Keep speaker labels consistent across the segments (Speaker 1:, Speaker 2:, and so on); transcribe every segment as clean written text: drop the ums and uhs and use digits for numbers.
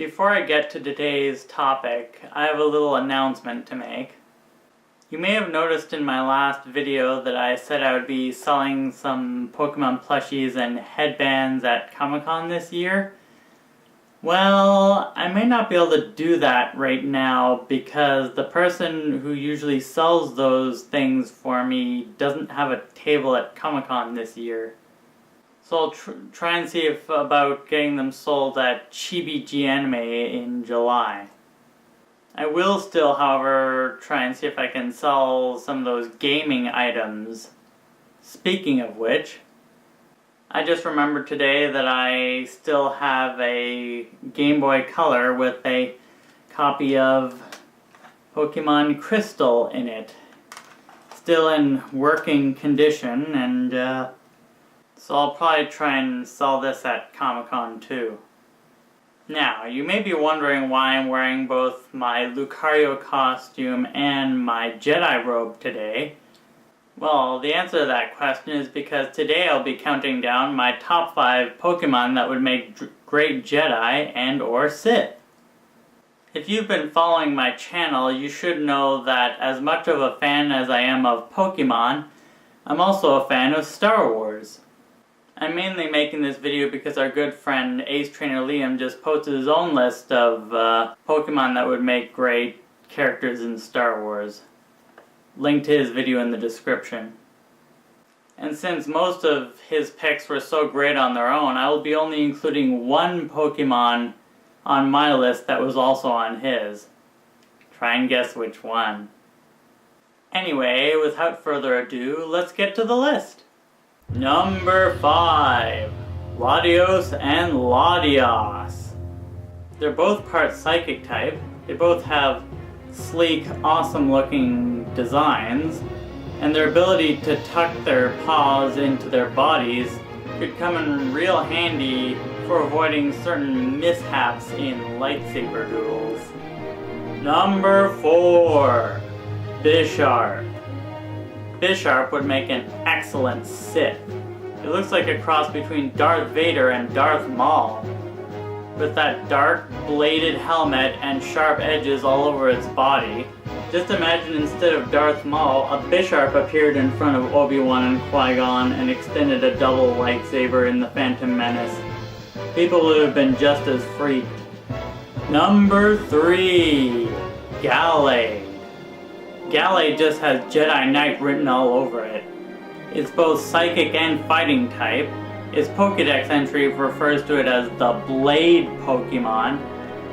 Speaker 1: Before I get to today's topic, I have a little announcement to make. You may have noticed in my last video that I said I would be selling some Pokemon plushies and headbands at Comic-Con this year. Well, I may not be able to do that right now because the person who usually sells those things for me doesn't have a table at Comic-Con this year. So I'll try and see about getting them sold at Chibi Anime in July. I will still, however, try and see if I can sell some of those gaming items. Speaking of which, I just remembered today that I still have a Game Boy Color with a copy of Pokemon Crystal in it. Still in working condition, and so I'll probably try and sell this at Comic-Con too. Now, you may be wondering why I'm wearing both my Lucario costume and my Jedi robe today. Well, the answer to that question is because today I'll be counting down my top 5 Pokemon that would make great Jedi and or Sith. If you've been following my channel, you should know that as much of a fan as I am of Pokemon, I'm also a fan of Star Wars. I'm mainly making this video because our good friend Ace Trainer Liam just posted his own list of Pokemon that would make great characters in Star Wars. Link to his video in the description. And since most of his picks were so great on their own, I will be only including one Pokemon on my list that was also on his. Try and guess which one. Anyway, without further ado, let's get to the list. Number 5, Latios and Latios. They're both part psychic type. They both have sleek, awesome looking designs, and their ability to tuck their paws into their bodies could come in real handy for avoiding certain mishaps in lightsaber duels. Number 4, Bisharp. Bisharp would make an excellent Sith. It looks like a cross between Darth Vader and Darth Maul, with that dark bladed helmet and sharp edges all over its body. Just imagine instead of Darth Maul, a Bisharp appeared in front of Obi-Wan and Qui-Gon and extended a double lightsaber in The Phantom Menace. People would have been just as freaked. Number 3, Galil. Galil just has Jedi Knight written all over it. It's both psychic and fighting type. Its Pokédex entry refers to it as the Blade Pokemon.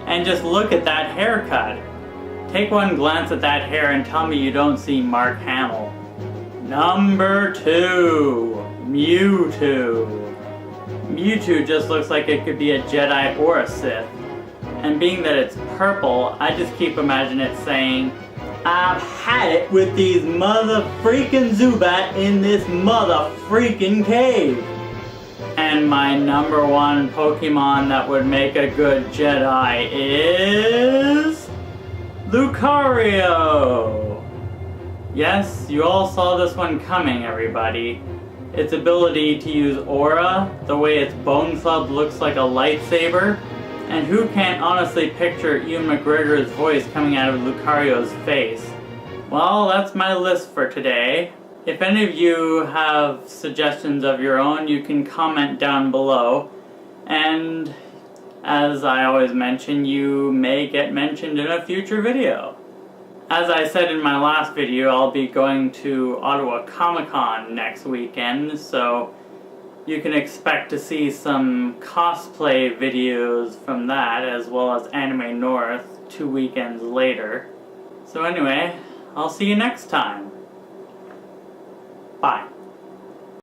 Speaker 1: And just look at that haircut. Take one glance at that hair and tell me you don't see Mark Hamill. Number 2, Mewtwo. Mewtwo just looks like it could be a Jedi or a Sith. And being that it's purple, I just keep imagining it saying, "I've had it with these mother-freaking Zubat in this mother-freaking cave." And my number 1 Pokemon that would make a good Jedi is Lucario. Yes, you all saw this one coming, everybody. Its ability to use aura, the way its bone club looks like a lightsaber, and who can't honestly picture Ewan McGregor's voice coming out of Lucario's face? Well, that's my list for today. If any of you have suggestions of your own, you can comment down below. And as I always mention, you may get mentioned in a future video. As I said in my last video, I'll be going to Ottawa Comic-Con next weekend, so you can expect to see some cosplay videos from that, as well as Anime North 2 weekends later. So anyway, I'll see you next time. Bye.